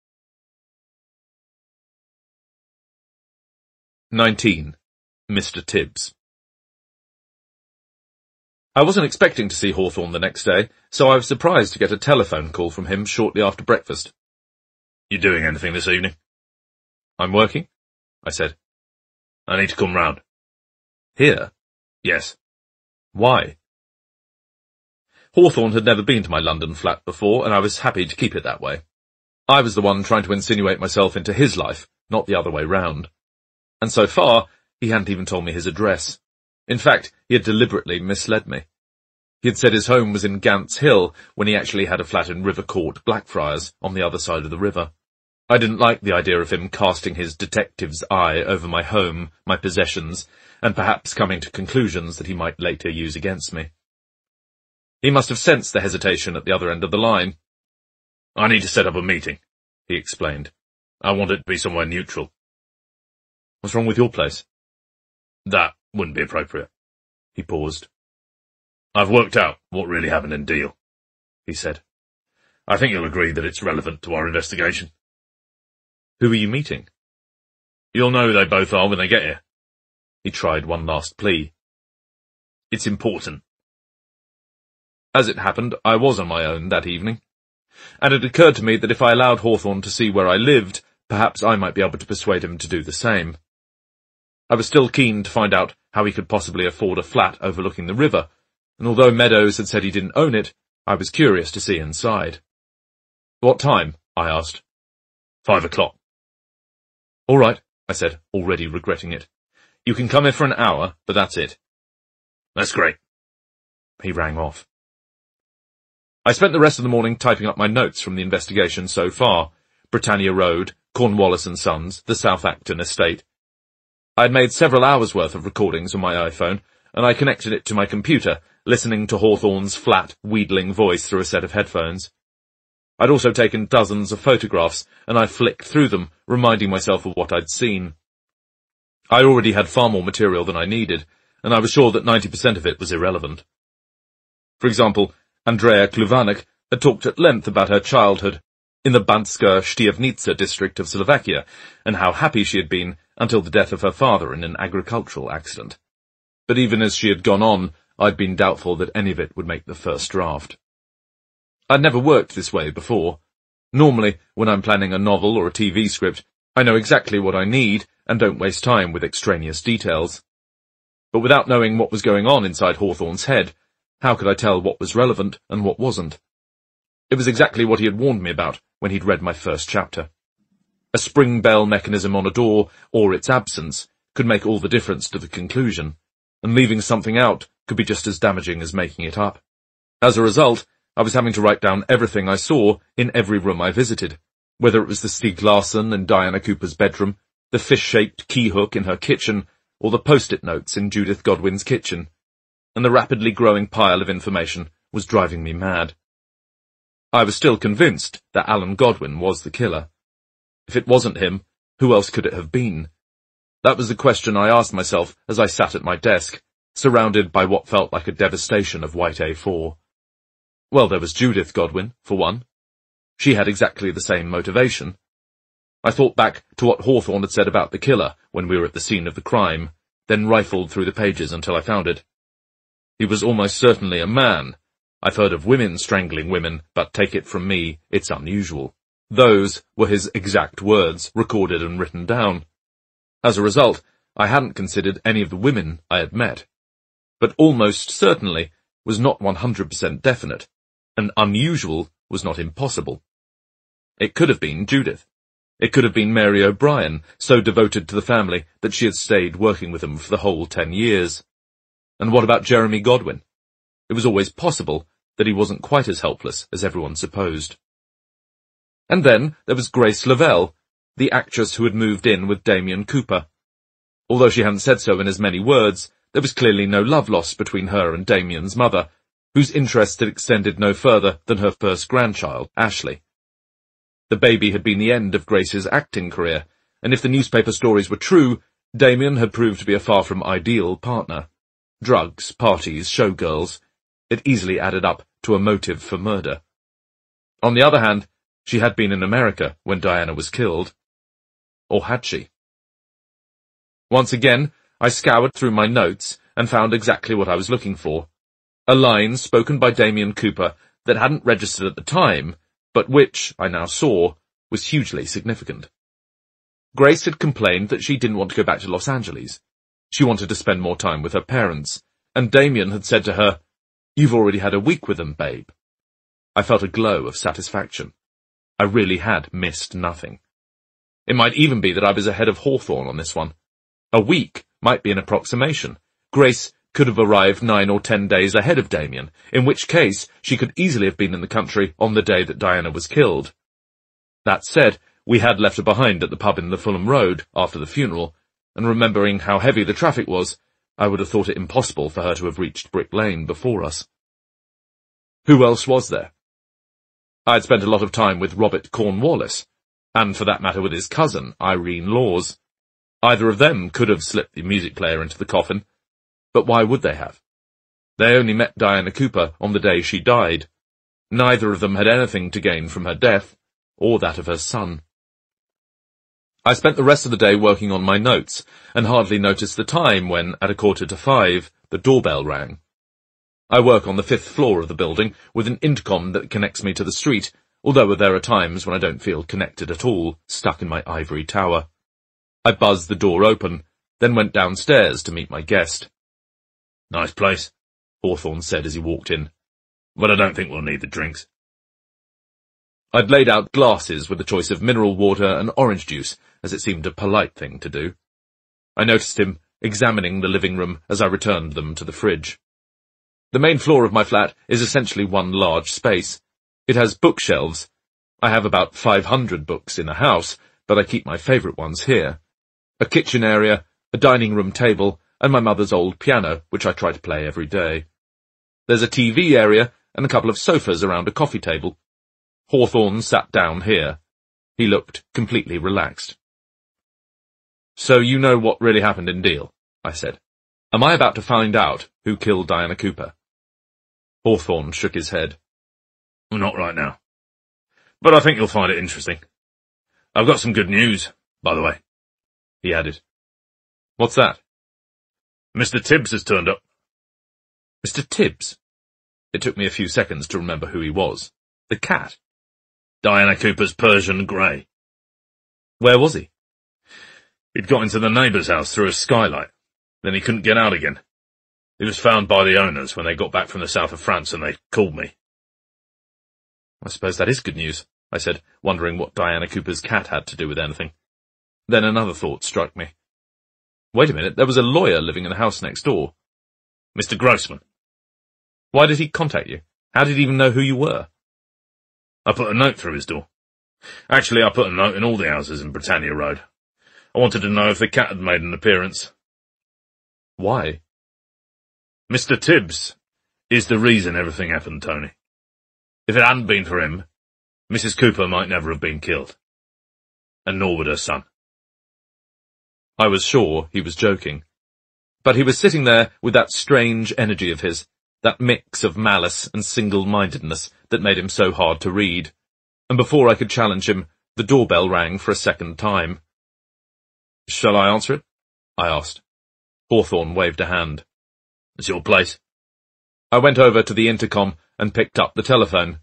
19. Mr. Tibbs. I wasn't expecting to see Hawthorne the next day, so I was surprised to get a telephone call from him shortly after breakfast. "You doing anything this evening?" "I'm working," I said. "I need to come round." "Here?" "Yes." "Why?" Hawthorne had never been to my London flat before, and I was happy to keep it that way. I was the one trying to insinuate myself into his life, not the other way round. And so far, he hadn't even told me his address. In fact, he had deliberately misled me. He had said his home was in Gants Hill, when he actually had a flat in River Court, Blackfriars, on the other side of the river. I didn't like the idea of him casting his detective's eye over my home, my possessions, and perhaps coming to conclusions that he might later use against me. He must have sensed the hesitation at the other end of the line. "I need to set up a meeting," he explained. "I want it to be somewhere neutral." "What's wrong with your place?" "That wouldn't be appropriate." He paused. "I've worked out what really happened in Deal," he said. "I think you'll agree that it's relevant to our investigation." "Who are you meeting?" "You'll know who they both are when they get here." He tried one last plea. "It's important." As it happened, I was on my own that evening, and it occurred to me that if I allowed Hawthorne to see where I lived, perhaps I might be able to persuade him to do the same. I was still keen to find out how he could possibly afford a flat overlooking the river, and although Meadows had said he didn't own it, I was curious to see inside. "What time?" I asked. 5 o'clock. "All right," I said, already regretting it. "You can come here for an hour, but that's it." "That's great." He rang off. I spent the rest of the morning typing up my notes from the investigation so far. Britannia Road, Cornwallis and Sons, the South Acton estate. I had made several hours' worth of recordings on my iPhone, and I connected it to my computer, listening to Hawthorne's flat, wheedling voice through a set of headphones. I'd also taken dozens of photographs, and I flicked through them, reminding myself of what I'd seen. I already had far more material than I needed, and I was sure that 90% of it was irrelevant. For example, Andrea Kluvanek had talked at length about her childhood in the Banska Štiavnica district of Slovakia, and how happy she had been until the death of her father in an agricultural accident. But even as she had gone on, I'd been doubtful that any of it would make the first draft. I'd never worked this way before. Normally, when I'm planning a novel or a TV script, I know exactly what I need and don't waste time with extraneous details. But without knowing what was going on inside Hawthorne's head, how could I tell what was relevant and what wasn't? It was exactly what he had warned me about when he'd read my first chapter. A spring bell mechanism on a door, or its absence, could make all the difference to the conclusion, and leaving something out could be just as damaging as making it up. As a result, I was having to write down everything I saw in every room I visited, whether it was the Stieg Larsson in Diana Cooper's bedroom, the fish-shaped key hook in her kitchen, or the post-it notes in Judith Godwin's kitchen. And the rapidly growing pile of information was driving me mad. I was still convinced that Alan Godwin was the killer. If it wasn't him, who else could it have been? That was the question I asked myself as I sat at my desk, surrounded by what felt like a devastation of white A4. Well, there was Judith Godwin, for one. She had exactly the same motivation. I thought back to what Hawthorne had said about the killer when we were at the scene of the crime, then rifled through the pages until I found it. He was almost certainly a man. I've heard of women strangling women, but take it from me, it's unusual. Those were his exact words, recorded and written down. As a result, I hadn't considered any of the women I had met, but almost certainly was not 100% definite, and unusual was not impossible. It could have been Judith. It could have been Mary O'Brien, so devoted to the family that she had stayed working with them for the whole 10 years. And what about Jeremy Godwin? It was always possible that he wasn't quite as helpless as everyone supposed. And then there was Grace Lavelle, the actress who had moved in with Damien Cooper. Although she hadn't said so in as many words, there was clearly no love lost between her and Damien's mother, whose interest had extended no further than her first grandchild, Ashley. The baby had been the end of Grace's acting career, and if the newspaper stories were true, Damien had proved to be a far from ideal partner. Drugs, parties, showgirls. It easily added up to a motive for murder. On the other hand, she had been in America when Diana was killed. Or had she? Once again, I scoured through my notes and found exactly what I was looking for. A line spoken by Damien Cooper that hadn't registered at the time, but which, I now saw, was hugely significant. Grace had complained that she didn't want to go back to Los Angeles. She wanted to spend more time with her parents, and Damien had said to her, "You've already had a week with them, babe." I felt a glow of satisfaction. I really had missed nothing. It might even be that I was ahead of Hawthorne on this one. A week might be an approximation. Grace could have arrived 9 or 10 days ahead of Damien, in which case she could easily have been in the country on the day that Diana was killed. That said, we had left her behind at the pub in the Fulham Road after the funeral, and remembering how heavy the traffic was, I would have thought it impossible for her to have reached Brick Lane before us. Who else was there? I had spent a lot of time with Robert Cornwallis, and for that matter with his cousin, Irene Laws. Either of them could have slipped the music player into the coffin, but why would they have? They only met Diana Cooper on the day she died. Neither of them had anything to gain from her death, or that of her son. I spent the rest of the day working on my notes, and hardly noticed the time when, at 4:45, the doorbell rang. I work on the 5th floor of the building, with an intercom that connects me to the street, although there are times when I don't feel connected at all, stuck in my ivory tower. I buzzed the door open, then went downstairs to meet my guest. "Nice place," Hawthorne said as he walked in, "but I don't think we'll need the drinks." I'd laid out glasses with a choice of mineral water and orange juice, as it seemed a polite thing to do. I noticed him examining the living room as I returned them to the fridge. The main floor of my flat is essentially one large space. It has bookshelves. I have about 500 books in the house, but I keep my favourite ones here. A kitchen area, a dining room table, and my mother's old piano, which I try to play every day. There's a TV area and a couple of sofas around a coffee table. Hawthorne sat down here. He looked completely relaxed. "So you know what really happened in Deal?" I said. "Am I about to find out who killed Diana Cooper?" Hawthorne shook his head. "Not right now. But I think you'll find it interesting. I've got some good news, by the way," he added. "What's that?" "Mr. Tibbs has turned up." Mr. Tibbs? It took me a few seconds to remember who he was. The cat. Diana Cooper's Persian grey. Where was he? He'd got into the neighbour's house through a skylight. Then he couldn't get out again. He was found by the owners when they got back from the south of France, and they called me. "I suppose that is good news," I said, wondering what Diana Cooper's cat had to do with anything. Then another thought struck me. Wait a minute, there was a lawyer living in the house next door. Mr. Grossman. Why did he contact you? How did he even know who you were? I put a note through his door. Actually, I put a note in all the houses in Britannia Road. I wanted to know if the cat had made an appearance. Why? Mr. Tibbs is the reason everything happened, Tony. If it hadn't been for him, Mrs. Cooper might never have been killed. And nor would her son. I was sure he was joking. But he was sitting there with that strange energy of his, that mix of malice and single-mindedness that made him so hard to read. And before I could challenge him, the doorbell rang for a second time. Shall I answer it? I asked. Hawthorne waved a hand. It's your place. I went over to the intercom and picked up the telephone.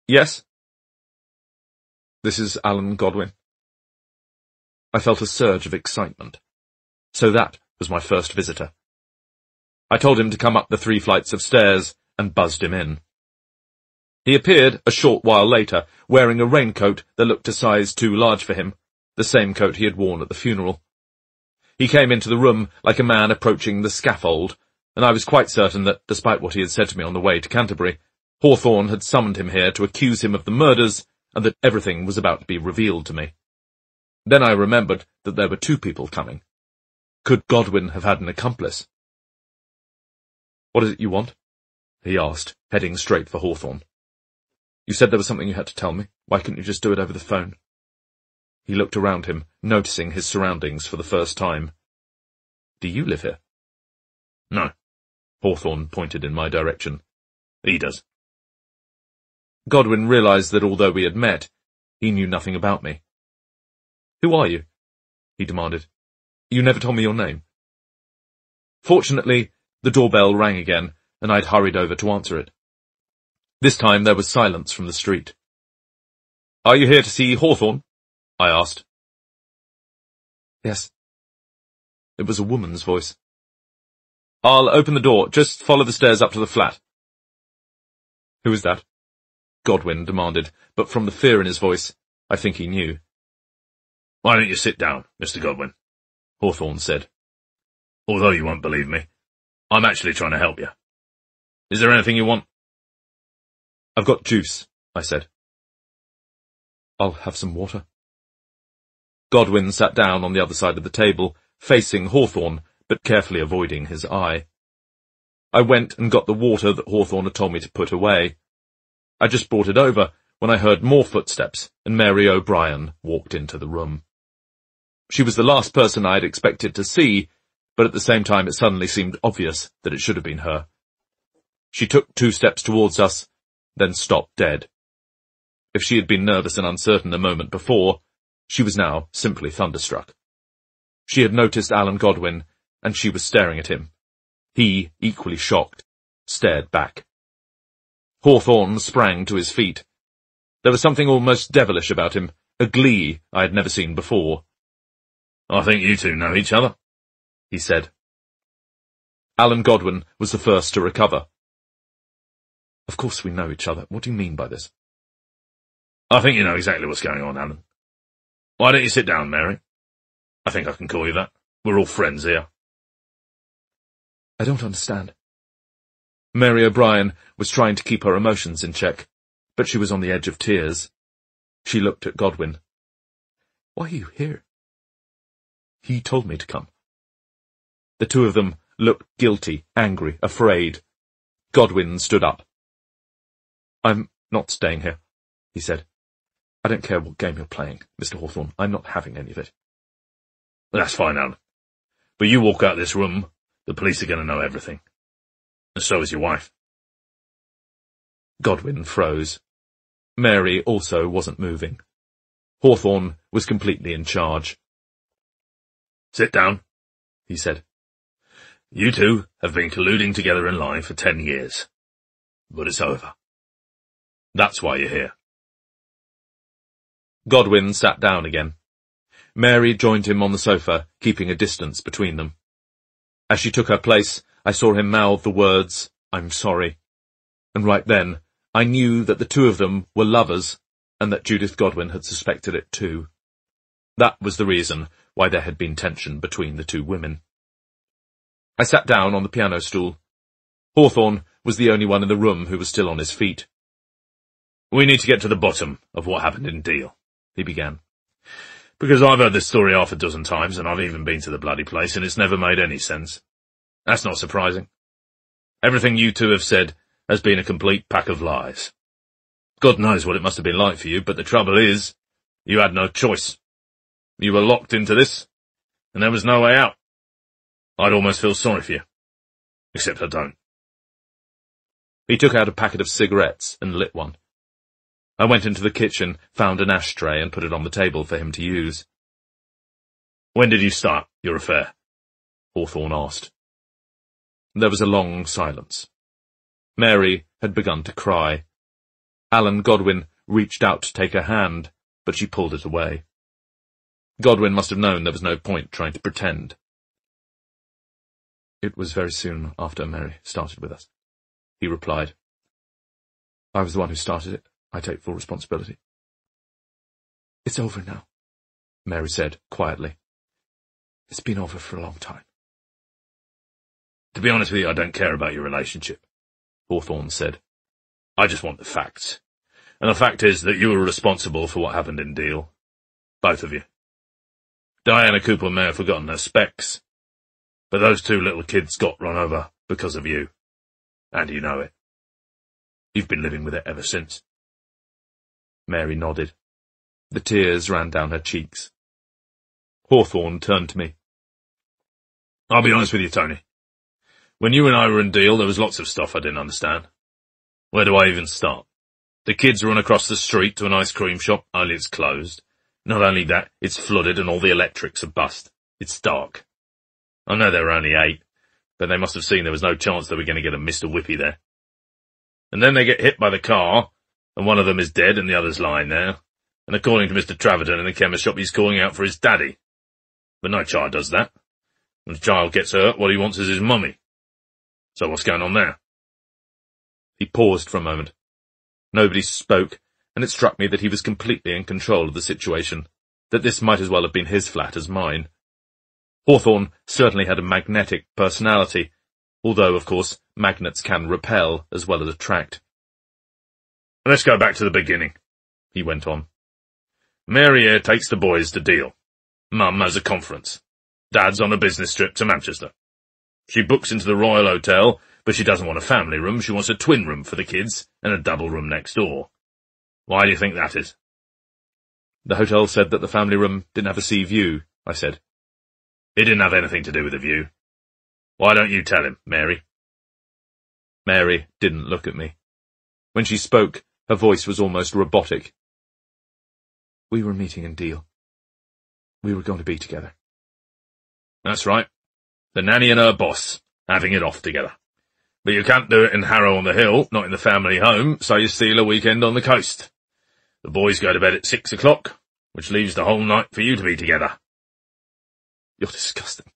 Yes? This is Alan Godwin. I felt a surge of excitement. So that was my first visitor. I told him to come up the 3 flights of stairs and buzzed him in. He appeared a short while later, wearing a raincoat that looked a size too large for him, the same coat he had worn at the funeral. He came into the room like a man approaching the scaffold, and I was quite certain that, despite what he had said to me on the way to Canterbury, Hawthorne had summoned him here to accuse him of the murders, and that everything was about to be revealed to me. Then I remembered that there were 2 people coming. Could Godwin have had an accomplice? "What is it you want?" he asked, heading straight for Hawthorne. "You said there was something you had to tell me. Why couldn't you just do it over the phone?" He looked around him, noticing his surroundings for the first time. "Do you live here?" "No." Hawthorne pointed in my direction. "He does." Godwin realized that although we had met, he knew nothing about me. "Who are you?" he demanded. "You never told me your name." Fortunately, the doorbell rang again, and I'd hurried over to answer it. This time there was silence from the street. "Are you here to see Hawthorne?" I asked. "Yes." It was a woman's voice. "I'll open the door. Just follow the stairs up to the flat." "Who is that?" Godwin demanded, but from the fear in his voice, I think he knew. "Why don't you sit down, Mr. Godwin?" Hawthorne said. "Although you won't believe me, I'm actually trying to help you. Is there anything you want?" "I've got juice," I said. "I'll have some water." Godwin sat down on the other side of the table, facing Hawthorne, but carefully avoiding his eye. I went and got the water that Hawthorne had told me to put away. I just brought it over when I heard more footsteps, and Mary O'Brien walked into the room. She was the last person I had expected to see, but at the same time it suddenly seemed obvious that it should have been her. She took 2 steps towards us, then stopped dead. If she had been nervous and uncertain a moment before, she was now simply thunderstruck. She had noticed Alan Godwin, and she was staring at him. He, equally shocked, stared back. Hawthorne sprang to his feet. There was something almost devilish about him, a glee I had never seen before. "I think you 2 know each other," he said. Alan Godwin was the first to recover. "Of course we know each other. What do you mean by this?" "I think you know exactly what's going on, Alan. Why don't you sit down, Mary? I think I can call you that. We're all friends here." "I don't understand." Mary O'Brien was trying to keep her emotions in check, but she was on the edge of tears. She looked at Godwin. "Why are you here?" "He told me to come." The 2 of them looked guilty, angry, afraid. Godwin stood up. "I'm not staying here," he said. "I don't care what game you're playing, Mr. Hawthorne. I'm not having any of it." "That's fine, Alan. But you walk out of this room, the police are going to know everything. And so is your wife." Godwin froze. Mary also wasn't moving. Hawthorne was completely in charge. "Sit down," he said. "You 2 have been colluding together in lying for 10 years. But it's over. That's why you're here." Godwin sat down again. Mary joined him on the sofa, keeping a distance between them. As she took her place, I saw him mouth the words, "I'm sorry." And right then, I knew that the 2 of them were lovers, and that Judith Godwin had suspected it too. That was the reason why there had been tension between the 2 women. I sat down on the piano stool. Hawthorne was the only one in the room who was still on his feet. "We need to get to the bottom of what happened in Deal," he began. "Because I've heard this story 6 times, and I've even been to the bloody place, and it's never made any sense. That's not surprising. Everything you 2 have said has been a complete pack of lies. God knows what it must have been like for you, but the trouble is, you had no choice. You were locked into this, and there was no way out. I'd almost feel sorry for you. Except I don't." He took out a packet of cigarettes and lit one. I went into the kitchen, found an ashtray, and put it on the table for him to use. "When did you start your affair?" Hawthorne asked. There was a long silence. Mary had begun to cry. Alan Godwin reached out to take her hand, but she pulled it away. Godwin must have known there was no point trying to pretend. "It was very soon after Mary started with us," he replied. "I was the one who started it. I take full responsibility." "It's over now," Mary said quietly. "It's been over for a long time." "To be honest with you, I don't care about your relationship," Hawthorne said. "I just want the facts. And the fact is that you were responsible for what happened in Deal. Both of you. Diana Cooper may have forgotten her specs, but those two little kids got run over because of you. And you know it. You've been living with it ever since." Mary nodded. The tears ran down her cheeks. Hawthorne turned to me. "I'll be honest with you, Tony. When you and I were in Deal, there was lots of stuff I didn't understand. Where do I even start? The kids run across the street to an ice cream shop, only it's closed. Not only that, it's flooded and all the electrics are bust. It's dark. I know they were only 8, but they must have seen there was no chance they were going to get a Mr. Whippy there. And then they get hit by the car, and one of them is dead and the other's lying there. And according to Mr. Traverton in the chemist shop, he's calling out for his daddy. But no child does that. When a child gets hurt, what he wants is his mummy. So what's going on there?" He paused for a moment. Nobody spoke, and it struck me that he was completely in control of the situation, that this might as well have been his flat as mine. Hawthorne certainly had a magnetic personality, although, of course, magnets can repel as well as attract. "Let's go back to the beginning," he went on. "Mary here takes the boys to Deal. Mum has a conference. Dad's on a business trip to Manchester. She books into the Royal Hotel, but she doesn't want a family room, she wants a twin room for the kids and a double room next door. Why do you think that is?" "The hotel said that the family room didn't have a sea view," I said. "It didn't have anything to do with the view. Why don't you tell him, Mary?" Mary didn't look at me. When she spoke, her voice was almost robotic. "We were meeting in Deal. We were going to be together." "That's right. The nanny and her boss, having it off together. But you can't do it in Harrow on the Hill, not in the family home, so you steal a weekend on the coast. The boys go to bed at 6 o'clock, which leaves the whole night for you to be together." "You're disgusting,"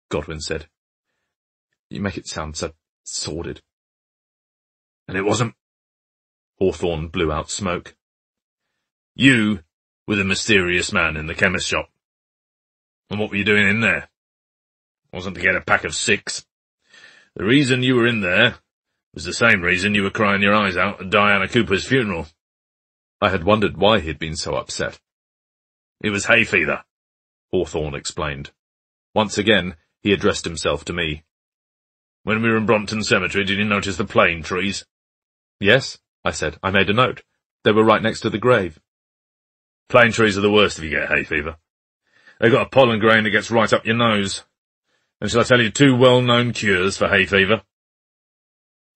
Godwin said. "You make it sound so sordid." "And it wasn't." Hawthorne blew out smoke. "You were the mysterious man in the chemist shop. And what were you doing in there? Wasn't to get a pack of 6. The reason you were in there was the same reason you were crying your eyes out at Diana Cooper's funeral." I had wondered why he'd been so upset. "It was hay fever," Hawthorne explained. Once again, he addressed himself to me. "When we were in Brompton Cemetery, did you notice the plane trees?" "Yes," I said. "I made a note. They were right next to the grave." "Plane trees are the worst if you get hay fever. They've got a pollen grain that gets right up your nose. And shall I tell you 2 well-known cures for hay fever?"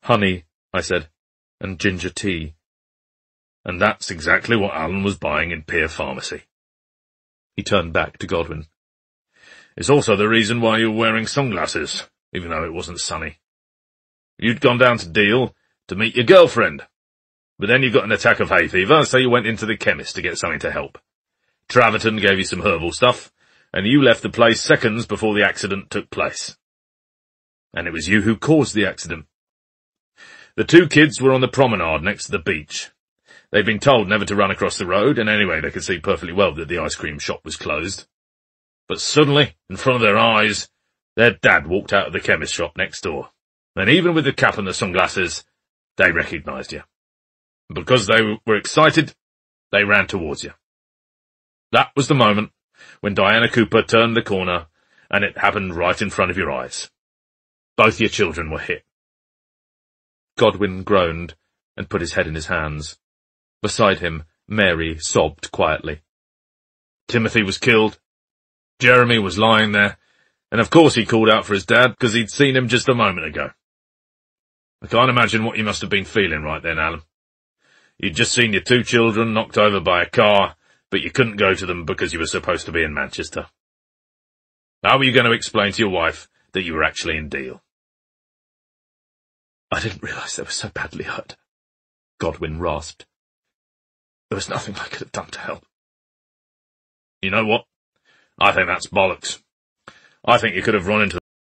"Honey," I said, "and ginger tea." And that's exactly what Alan was buying in Pier Pharmacy. He turned back to Godwin. "It's also the reason why you were wearing sunglasses, even though it wasn't sunny. You'd gone down to Deal to meet your girlfriend, but then you got an attack of hay fever, so you went into the chemist to get something to help. Traverton gave you some herbal stuff, and you left the place seconds before the accident took place. And it was you who caused the accident. The 2 kids were on the promenade next to the beach. They'd been told never to run across the road, and anyway they could see perfectly well that the ice cream shop was closed. But suddenly, in front of their eyes, their dad walked out of the chemist shop next door, and even with the cap and the sunglasses, they recognised you. And because they were excited, they ran towards you. That was the moment when Diana Cooper turned the corner, and it happened right in front of your eyes. Both your children were hit." Godwin groaned and put his head in his hands. Beside him, Mary sobbed quietly. "Timothy was killed. Jeremy was lying there, and of course he called out for his dad because he'd seen him just a moment ago. I can't imagine what you must have been feeling right then, Alan. You'd just seen your 2 children knocked over by a car, but you couldn't go to them because you were supposed to be in Manchester. How were you going to explain to your wife that you were actually in Deal?" "I didn't realise they were so badly hurt," Godwin rasped. "There was nothing I could have done to help." "You know what? I think that's bollocks. I think you could have run into